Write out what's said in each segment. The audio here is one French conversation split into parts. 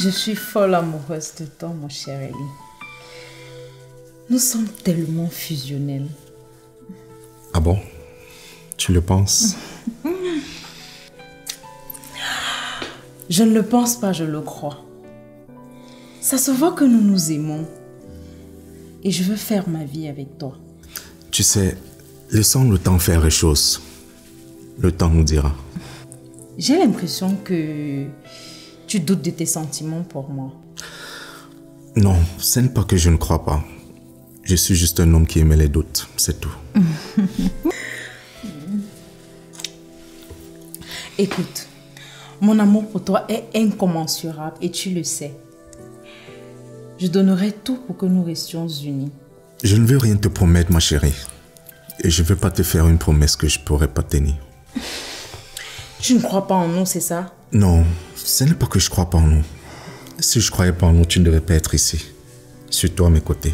Je suis folle amoureuse de toi, mon cher Eli. Nous sommes tellement fusionnels. Ah bon? Tu le penses? Je ne le pense pas, je le crois. Ça se voit que nous nous aimons. Et je veux faire ma vie avec toi. Tu sais, laissons le temps faire les choses. Le temps nous dira. J'ai l'impression que tu doutes de tes sentiments pour moi. Non, ce n'est pas que je ne crois pas. Je suis juste un homme qui aimait les doutes, c'est tout. Écoute, mon amour pour toi est incommensurable et tu le sais. Je donnerai tout pour que nous restions unis. Je ne veux rien te promettre, ma chérie. Et je ne veux pas te faire une promesse que je ne pourrai pas tenir. Tu ne crois pas en nous, c'est ça? Non, ce n'est pas que je ne crois pas en nous. Si je ne croyais pas en nous, tu ne devais pas être ici. Surtout à mes côtés.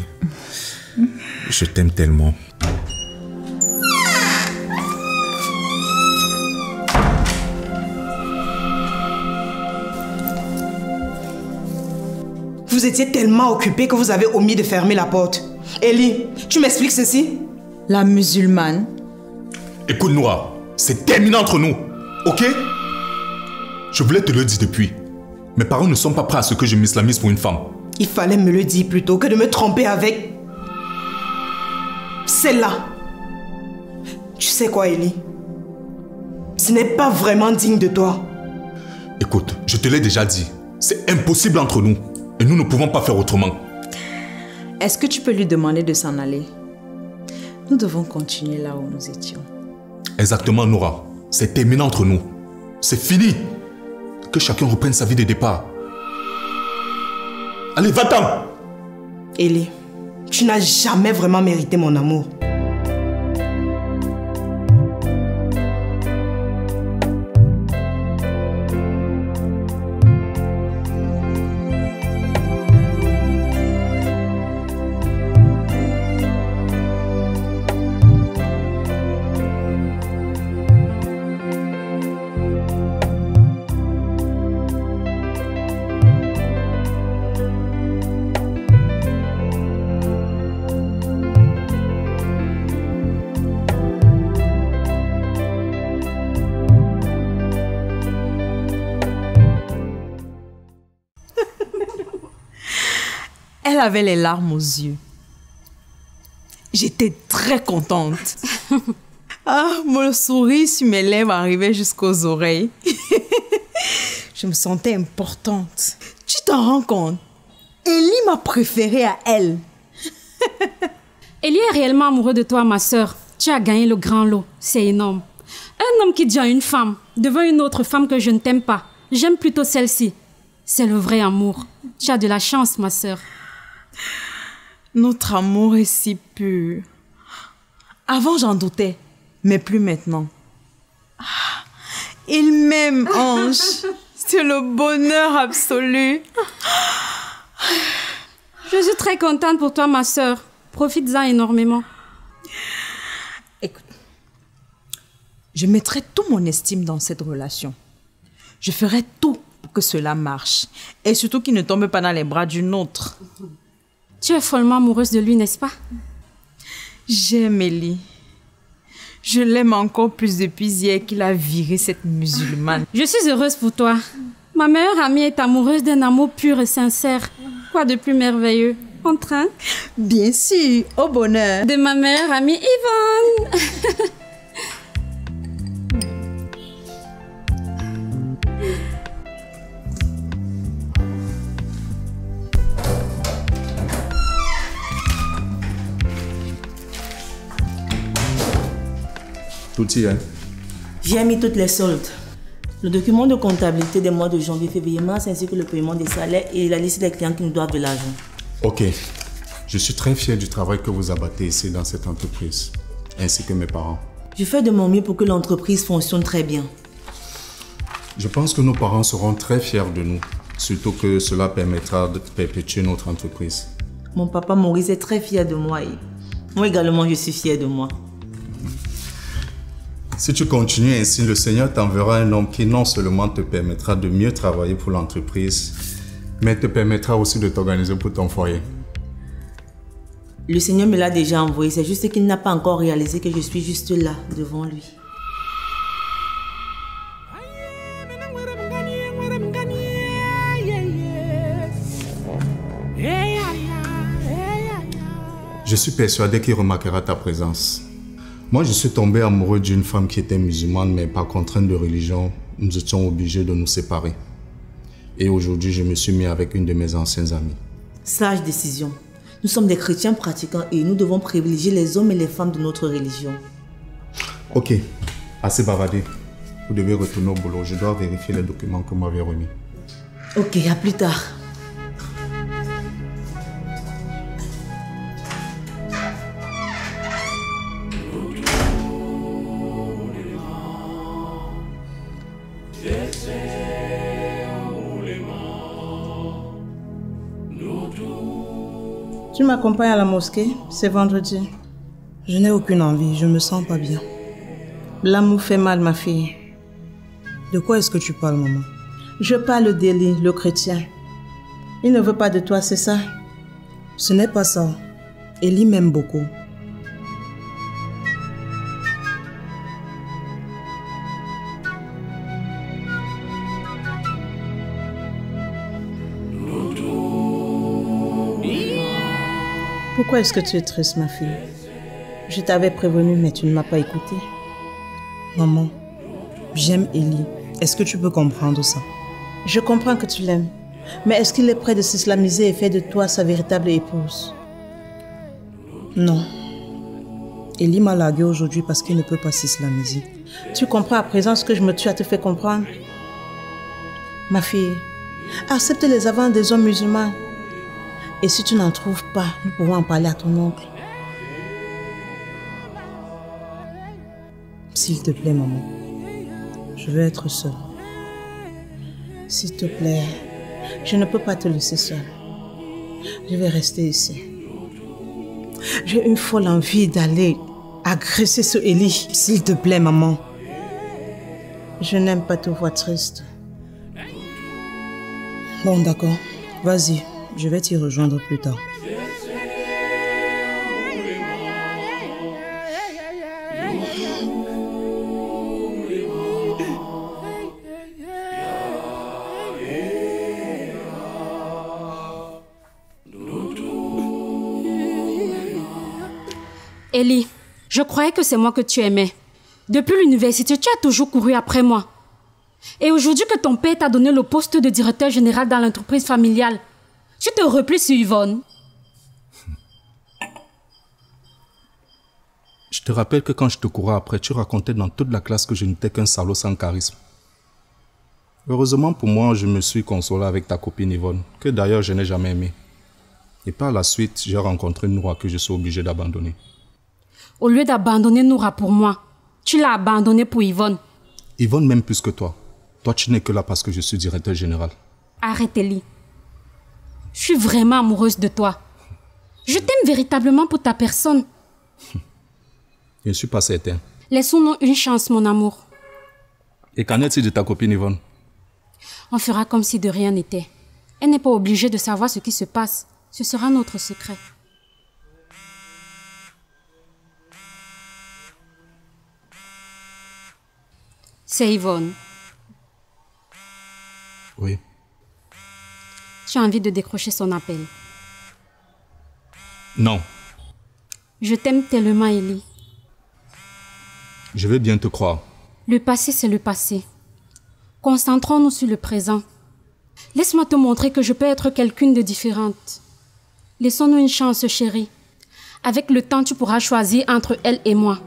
Je t'aime tellement. Vous étiez tellement occupé que vous avez omis de fermer la porte. Eli, tu m'expliques ceci? La musulmane. Écoute, Noura, c'est terminé entre nous, ok? Je voulais te le dire depuis. Mes parents ne sont pas prêts à ce que je m'islamise pour une femme. Il fallait me le dire plutôt que de me tromper avec... celle-là. Tu sais quoi, Eli? Ce n'est pas vraiment digne de toi. Écoute, je te l'ai déjà dit. C'est impossible entre nous. Et nous ne pouvons pas faire autrement. Est-ce que tu peux lui demander de s'en aller? Nous devons continuer là où nous étions. Exactement, Noura. C'est terminé entre nous. C'est fini. Que chacun reprenne sa vie de départ. Allez, va-t'en! Eli, tu n'as jamais vraiment mérité mon amour. Elle avait les larmes aux yeux. J'étais très contente. Mon sourire sur mes lèvres arrivait jusqu'aux oreilles. Je me sentais importante. Tu t'en rends compte? Eli m'a préférée à elle. Eli est réellement amoureux de toi, ma sœur. Tu as gagné le grand lot. C'est énorme. Un homme qui dit à une femme, devant une autre femme que je ne t'aime pas, j'aime plutôt celle-ci. C'est le vrai amour. Tu as de la chance, ma sœur. Notre amour est si pur. Avant, j'en doutais, mais plus maintenant. Il m'aime, Ange. C'est le bonheur absolu. Je suis très contente pour toi, ma sœur. Profites-en énormément. Écoute, je mettrai toute mon estime dans cette relation. Je ferai tout pour que cela marche. Et surtout qu'il ne tombe pas dans les bras d'une autre. Tu es follement amoureuse de lui, n'est-ce pas? J'aime Eli. Je l'aime encore plus depuis hier qu'il a viré cette musulmane. Je suis heureuse pour toi. Ma meilleure amie est amoureuse d'un amour pur et sincère. Quoi de plus merveilleux? En train? Bien sûr, au bonheur. De ma meilleure amie Yvonne. Tout y est. J'ai mis toutes les soldes. Le document de comptabilité des mois de janvier, février, mars, ainsi que le paiement des salaires et la liste des clients qui nous doivent de l'argent. Ok. Je suis très fier du travail que vous abattez ici dans cette entreprise, ainsi que mes parents. Je fais de mon mieux pour que l'entreprise fonctionne très bien. Je pense que nos parents seront très fiers de nous, surtout que cela permettra de perpétuer notre entreprise. Mon papa Maurice est très fier de moi et moi également je suis fier de moi. Si tu continues ainsi, le Seigneur t'enverra un homme qui non seulement te permettra de mieux travailler pour l'entreprise, Mais elle te permettra aussi de t'organiser pour ton foyer. Le Seigneur me l'a déjà envoyé, c'est juste qu'il n'a pas encore réalisé que je suis juste là, devant lui. Je suis persuadé qu'il remarquera ta présence. Moi, je suis tombé amoureux d'une femme qui était musulmane, mais par contrainte de religion, nous étions obligés de nous séparer. Et aujourd'hui, je me suis mis avec une de mes anciennes amies. Sage décision. Nous sommes des chrétiens pratiquants et nous devons privilégier les hommes et les femmes de notre religion. Ok, assez bavardé. Vous devez retourner au boulot. Je dois vérifier les documents que vous m'avez remis. Ok, à plus tard. Tu m'accompagnes à la mosquée, c'est vendredi. Je n'ai aucune envie, je me sens pas bien. L'amour fait mal, ma fille. De quoi est-ce que tu parles, maman? Je parle d'Eli, le chrétien. Il ne veut pas de toi, c'est ça? Ce n'est pas ça. Eli m'aime beaucoup. Pourquoi est-ce que tu es triste, ma fille? Je t'avais prévenu, mais tu ne m'as pas écouté. Maman, j'aime Eli. Est-ce que tu peux comprendre ça? Je comprends que tu l'aimes. Mais est-ce qu'il est prêt de s'islamiser et faire de toi sa véritable épouse? Non. Eli m'a largué aujourd'hui parce qu'il ne peut pas s'islamiser. Tu comprends à présent ce que je me tue à te faire comprendre? Ma fille, accepte les avances des hommes musulmans. Et si tu n'en trouves pas, nous pouvons en parler à ton oncle. S'il te plaît, maman. Je veux être seule. S'il te plaît, je ne peux pas te laisser seule. Je vais rester ici. J'ai une folle envie d'aller agresser ce Eli. S'il te plaît, maman. Je n'aime pas te voir triste. Bon, d'accord. Vas-y. Je vais t'y rejoindre plus tard. Eli, je croyais que c'est moi que tu aimais. Depuis l'université, tu as toujours couru après moi. Et aujourd'hui que ton père t'a donné le poste de directeur général dans l'entreprise familiale, tu te replies sur Yvonne. Je te rappelle que quand je te courais après, tu racontais dans toute la classe que je n'étais qu'un salaud sans charisme. Heureusement pour moi, je me suis consolé avec ta copine Yvonne, que d'ailleurs je n'ai jamais aimée. Et par la suite, j'ai rencontré Noura que je suis obligé d'abandonner. Au lieu d'abandonner Noura pour moi, tu l'as abandonnée pour Yvonne. Yvonne m'aime plus que toi. Toi, tu n'es que là parce que je suis directeur général. Arrête, Eli. Je suis vraiment amoureuse de toi. Je t'aime véritablement pour ta personne. Je ne suis pas certain. Laissons-nous une chance, mon amour. Et qu'en est-il de ta copine Yvonne? On fera comme si de rien n'était. Elle n'est pas obligée de savoir ce qui se passe. Ce sera notre secret. C'est Yvonne. Oui. Tu as envie de décrocher son appel? Non. Je t'aime tellement, Eli. Je vais bien te croire. Le passé, c'est le passé. Concentrons-nous sur le présent. Laisse-moi te montrer que je peux être quelqu'une de différente. Laissons-nous une chance, chérie. Avec le temps, tu pourras choisir entre elle et moi.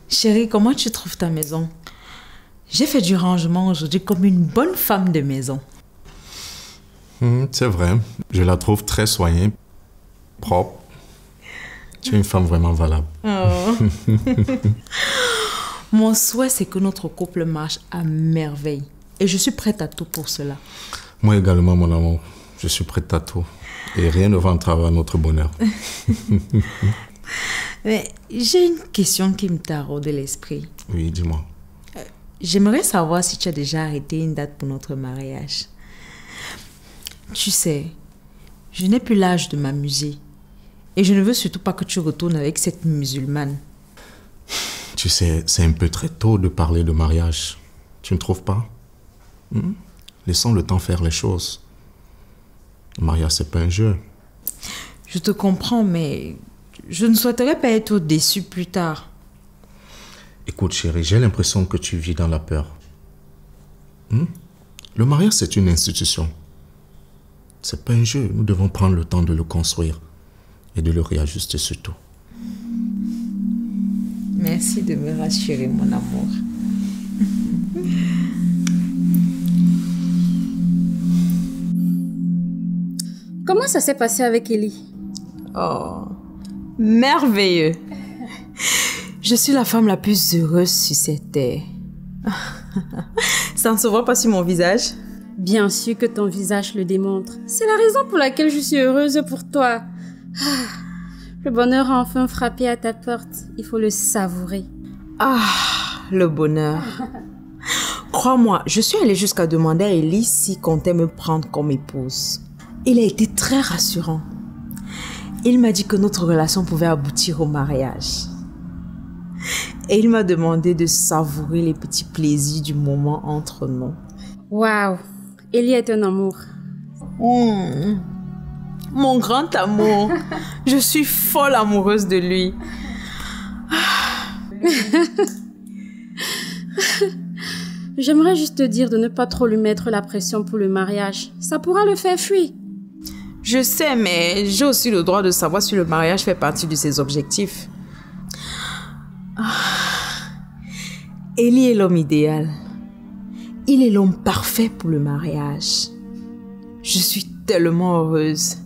Chérie, comment tu trouves ta maison? J'ai fait du rangement aujourd'hui comme une bonne femme de maison. C'est vrai, je la trouve très soignée, propre. Tu es une femme vraiment valable. Oh. Mon souhait, c'est que notre couple marche à merveille. Et je suis prête à tout pour cela. Moi également, mon amour. Je suis prête à tout. Et rien ne va entraver notre bonheur. Mais j'ai une question qui me taraude l'esprit. Oui, dis-moi. J'aimerais savoir si tu as déjà arrêté une date pour notre mariage. Tu sais, je n'ai plus l'âge de m'amuser. Et je ne veux surtout pas que tu retournes avec cette musulmane. Tu sais, c'est un peu très tôt de parler de mariage. Tu ne trouves pas? Laissons le temps faire les choses. Le mariage, c'est pas un jeu. Je te comprends, mais je ne souhaiterais pas être déçue plus tard. Écoute, chérie, j'ai l'impression que tu vis dans la peur. Le mariage, c'est une institution. C'est pas un jeu. Nous devons prendre le temps de le construire et de le réajuster surtout. Merci de me rassurer, mon amour. Comment ça s'est passé avec Ellie? Oh, merveilleux. Je suis la femme la plus heureuse sur cette terre. Ça ne se voit pas sur mon visage? Bien sûr que ton visage le démontre. C'est la raison pour laquelle je suis heureuse pour toi. Le bonheur a enfin frappé à ta porte. Il faut le savourer. Ah, le bonheur. Crois-moi, je suis allée jusqu'à demander à Ellie s'il comptait me prendre comme épouse. Il a été très rassurant. Il m'a dit que notre relation pouvait aboutir au mariage. Et il m'a demandé de savourer les petits plaisirs du moment entre nous. Waouh, Ellie est un amour. Mon grand amour. Je suis folle amoureuse de lui. J'aimerais juste te dire de ne pas trop lui mettre la pression pour le mariage. Ça pourra le faire fuir. Je sais, mais j'ai aussi le droit de savoir si le mariage fait partie de ses objectifs. Ellie est l'homme idéal. Il est l'homme parfait pour le mariage. Je suis tellement heureuse.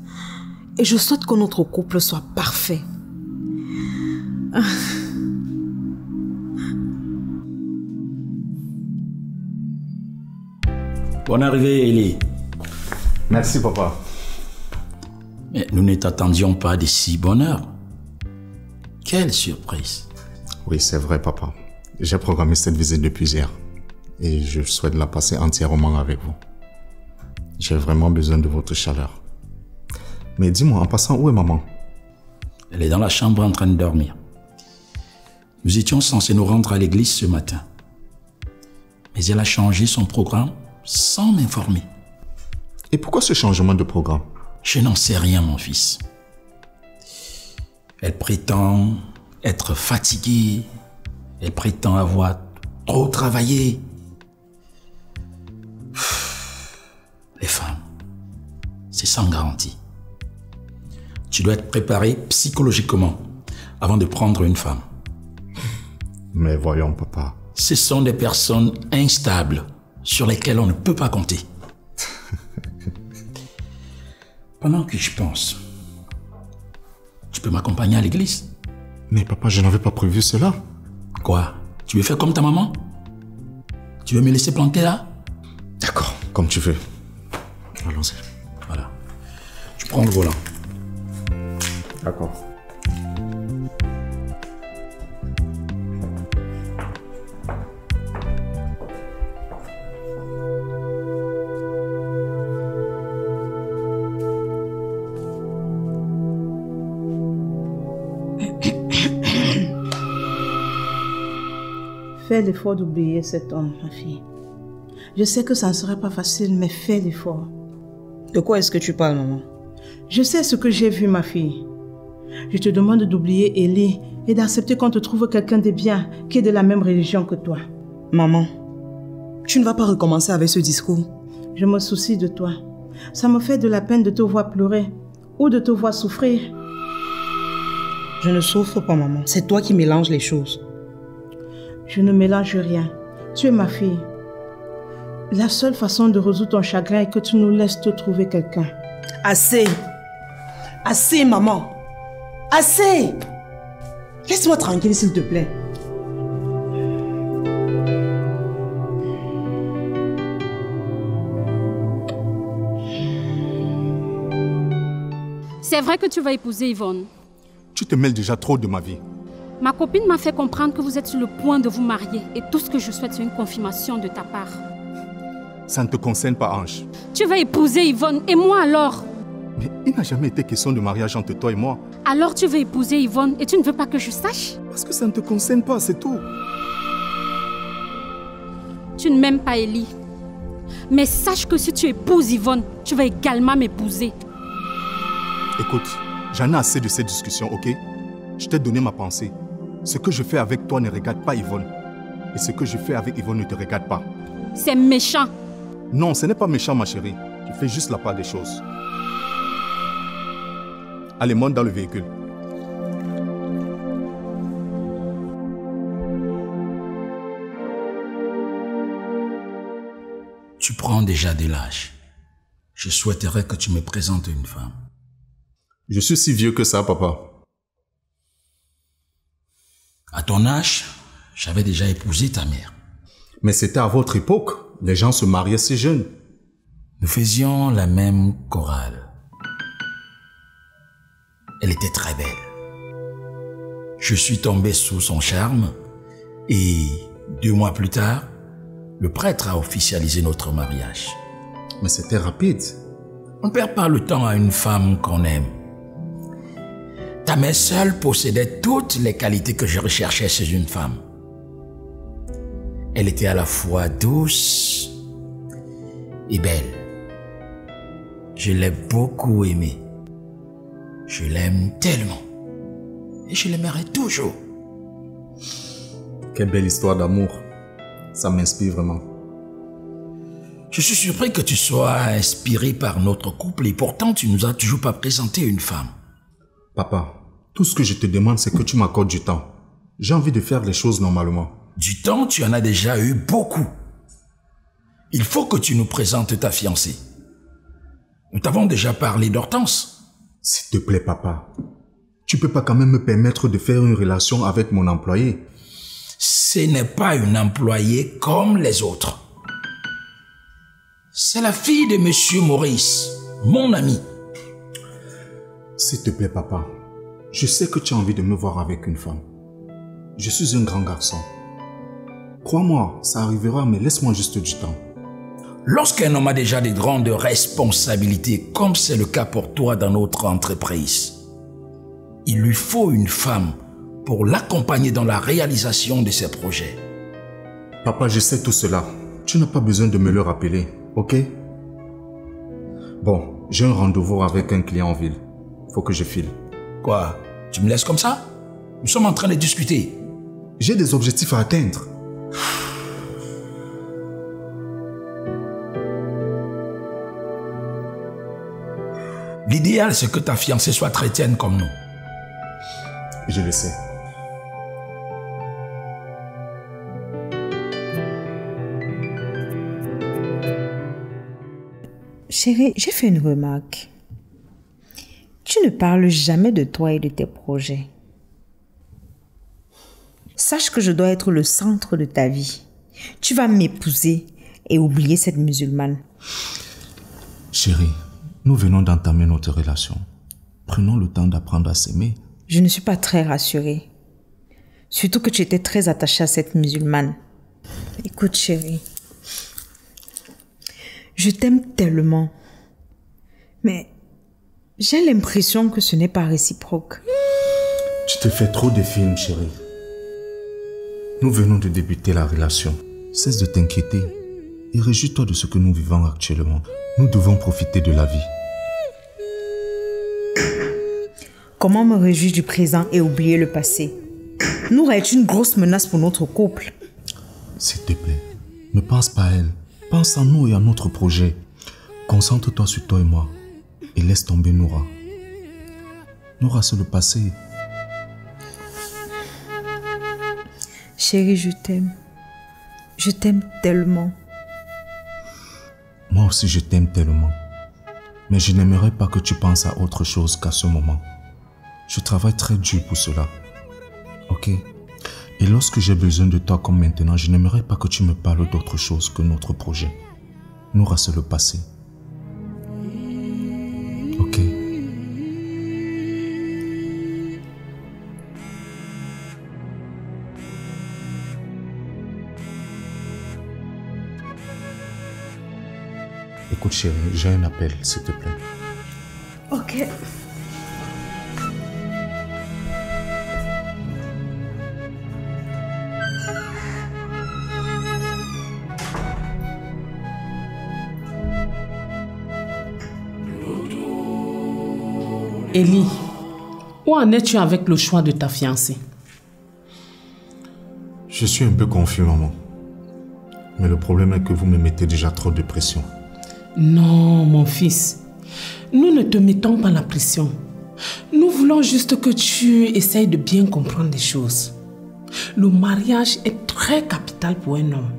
Et je souhaite que notre couple soit parfait. Bonne arrivée, Ellie. Merci, papa. Mais nous ne t'attendions pas de si bonne heure. Quelle surprise. Oui, c'est vrai, papa. J'ai programmé cette visite depuis hier. Et je souhaite la passer entièrement avec vous. J'ai vraiment besoin de votre chaleur. Mais dis-moi, en passant, où est maman? Elle est dans la chambre en train de dormir. Nous étions censés nous rendre à l'église ce matin. Mais elle a changé son programme sans m'informer. Et pourquoi ce changement de programme? Je n'en sais rien, mon fils. Elle prétend être fatiguée. Elle prétend avoir trop travaillé. Les femmes, c'est sans garantie. Tu dois être préparé psychologiquement avant de prendre une femme. Mais voyons, papa. Ce sont des personnes instables sur lesquelles on ne peut pas compter. Pendant que je pense, tu peux m'accompagner à l'église? Mais papa, je n'avais pas prévu cela. Quoi? Tu veux faire comme ta maman? Tu veux me laisser planter là? D'accord, comme tu veux. Allons-y. Voilà. Tu prends le volant. D'accord. Fais l'effort d'oublier cet homme, ma fille. Je sais que ça ne sera pas facile, mais fais l'effort. De quoi est-ce que tu parles, maman? Je sais ce que j'ai vu, ma fille. Je te demande d'oublier Ellie et d'accepter qu'on te trouve quelqu'un de bien qui est de la même religion que toi. Maman, tu ne vas pas recommencer avec ce discours. Je me soucie de toi. Ça me fait de la peine de te voir pleurer ou de te voir souffrir. Je ne souffre pas, maman. C'est toi qui mélanges les choses. Je ne mélange rien. Tu es ma fille. La seule façon de résoudre ton chagrin est que tu nous laisses te trouver quelqu'un. Assez. Assez, maman. Assez. Laisse-moi tranquille, s'il te plaît. C'est vrai que tu vas épouser Yvonne. Tu te mêles déjà trop de ma vie. Ma copine m'a fait comprendre que vous êtes sur le point de vous marier et tout ce que je souhaite, c'est une confirmation de ta part. Ça ne te concerne pas, Ange. Tu vas épouser Yvonne et moi alors? Mais il n'a jamais été question de mariage entre toi et moi. Alors tu veux épouser Yvonne et tu ne veux pas que je sache? Parce que ça ne te concerne pas, c'est tout. Tu ne m'aimes pas, Ellie. Mais sache que si tu épouses Yvonne, tu vas également m'épouser. Écoute, j'en ai assez de ces discussions, ok? Je t'ai donné ma pensée. Ce que je fais avec toi ne regarde pas Yvonne. Et ce que je fais avec Yvonne ne te regarde pas. C'est méchant. Non, ce n'est pas méchant, ma chérie. Tu fais juste la part des choses. Allez, monte dans le véhicule. Tu prends déjà de l'âge. Je souhaiterais que tu me présentes une femme. Je suis si vieux que ça, papa. À ton âge, j'avais déjà épousé ta mère. Mais c'était à votre époque. Les gens se mariaient si jeunes. Nous faisions la même chorale. Elle était très belle. Je suis tombé sous son charme et 2 mois plus tard, le prêtre a officialisé notre mariage. Mais c'était rapide. On ne perd pas le temps à une femme qu'on aime. Ta mère seule possédait toutes les qualités que je recherchais chez une femme. Elle était à la fois douce et belle. Je l'ai beaucoup aimée. Je l'aime tellement. Et je l'aimerai toujours. Quelle belle histoire d'amour. Ça m'inspire vraiment. Je suis surpris que tu sois inspiré par notre couple et pourtant tu nous as toujours pas présenté une femme. Papa, tout ce que je te demande, c'est que tu m'accordes du temps. J'ai envie de faire les choses normalement. Du temps, tu en as déjà eu beaucoup. Il faut que tu nous présentes ta fiancée. Nous t'avons déjà parlé d'Hortense. S'il te plaît, papa. Tu peux pas quand même me permettre de faire une relation avec mon employé. Ce n'est pas une employée comme les autres. C'est la fille de Monsieur Maurice, mon ami. S'il te plaît, papa. Je sais que tu as envie de me voir avec une femme. Je suis un grand garçon. Crois-moi, ça arrivera, mais laisse-moi juste du temps. Lorsqu'un homme a déjà des grandes responsabilités, comme c'est le cas pour toi dans notre entreprise, il lui faut une femme pour l'accompagner dans la réalisation de ses projets. Papa, je sais tout cela. Tu n'as pas besoin de me le rappeler, ok? Bon, j'ai un rendez-vous avec un client en ville. Faut que je file. Quoi? Tu me laisses comme ça? Nous sommes en train de discuter. J'ai des objectifs à atteindre. L'idéal, c'est que ta fiancée soit chrétienne comme nous. Je le sais. Chérie, j'ai fait une remarque. Tu ne parles jamais de toi et de tes projets. Sache que je dois être le centre de ta vie. Tu vas m'épouser et oublier cette musulmane. Chérie, nous venons d'entamer notre relation. Prenons le temps d'apprendre à s'aimer. Je ne suis pas très rassurée. Surtout que tu étais très attachée à cette musulmane. Écoute, chérie. Je t'aime tellement. Mais j'ai l'impression que ce n'est pas réciproque. Tu te fais trop de films, chérie. Nous venons de débuter la relation. Cesse de t'inquiéter et réjouis-toi de ce que nous vivons actuellement. Nous devons profiter de la vie. Comment me réjouir du présent et oublier le passé? Noura est une grosse menace pour notre couple. S'il te plaît, ne pense pas à elle. Pense à nous et à notre projet. Concentre-toi sur toi et moi. Et laisse tomber Noura. Noura, c'est le passé. Chérie, je t'aime. Je t'aime tellement. Moi aussi, je t'aime tellement. Mais je n'aimerais pas que tu penses à autre chose qu'à ce moment. Je travaille très dur pour cela. Ok? Et lorsque j'ai besoin de toi comme maintenant, je n'aimerais pas que tu me parles d'autre chose que notre projet. Noura, c'est le passé. Ok? Écoute chérie, j'ai un appel, s'il te plaît. Ok. Ellie, où en es-tu avec le choix de ta fiancée? Je suis un peu confus, maman. Mais le problème est que vous me mettez déjà trop de pression. Non, mon fils. Nous ne te mettons pas la pression. Nous voulons juste que tu essayes de bien comprendre les choses. Le mariage est très capital pour un homme.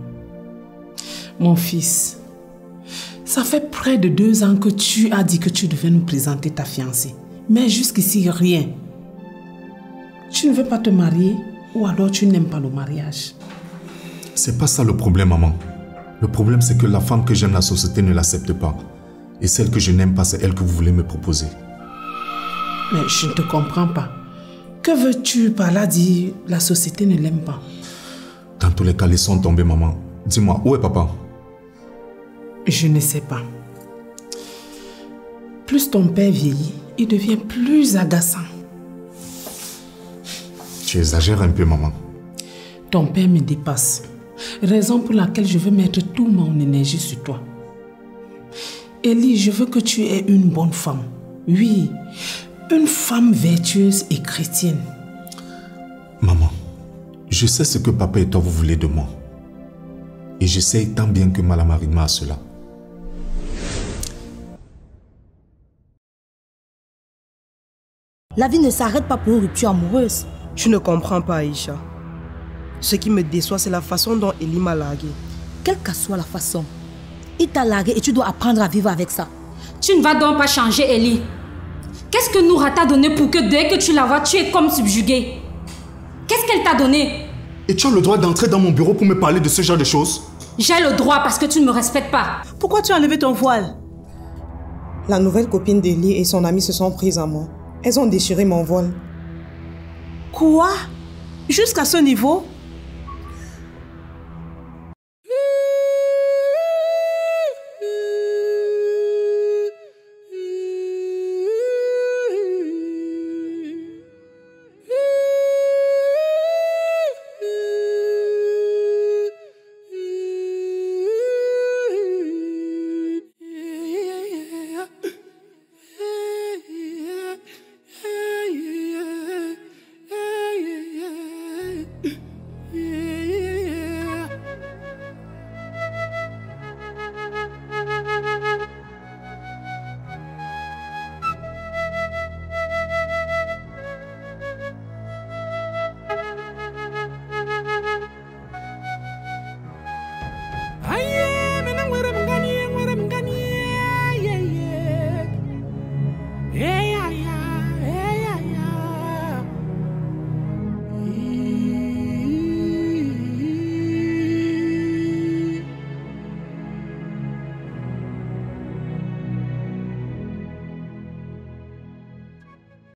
Mon fils, ça fait près de 2 ans que tu as dit que tu devais nous présenter ta fiancée. Mais jusqu'ici, rien. Tu ne veux pas te marier ou alors tu n'aimes pas le mariage? C'est pas ça le problème, maman. Le problème, c'est que la femme que j'aime, la société ne l'accepte pas. Et celle que je n'aime pas, c'est elle que vous voulez me proposer. Mais je ne te comprends pas. Que veux-tu par là dire la société ne l'aime pas? Dans tous les cas, laissons tomber, maman. Dis-moi, où est papa? Je ne sais pas. Plus ton père vieillit, il devient plus agaçant. Tu exagères un peu, maman. Ton père me dépasse. Raison pour laquelle je veux mettre toute mon énergie sur toi. Ellie, je veux que tu aies une bonne femme. Oui, une femme vertueuse et chrétienne. Maman, je sais ce que papa et toi vous voulez de moi. Et j'essaye tant bien que mal à marier à cela. La vie ne s'arrête pas pour une rupture amoureuse. Tu ne comprends pas, Aïcha. Ce qui me déçoit, c'est la façon dont Ellie m'a largué. Quelle que soit la façon, il t'a largué et tu dois apprendre à vivre avec ça. Tu ne vas donc pas changer, Ellie. Qu'est-ce que Noura t'a donné pour que dès que tu la vois, tu es comme subjuguée? Qu'est-ce qu'elle t'a donné? Et tu as le droit d'entrer dans mon bureau pour me parler de ce genre de choses? J'ai le droit parce que tu ne me respectes pas. Pourquoi tu as enlevé ton voile? La nouvelle copine d'Ellie et son amie se sont prises à moi. Elles ont déchiré mon voile. Quoi? Jusqu'à ce niveau?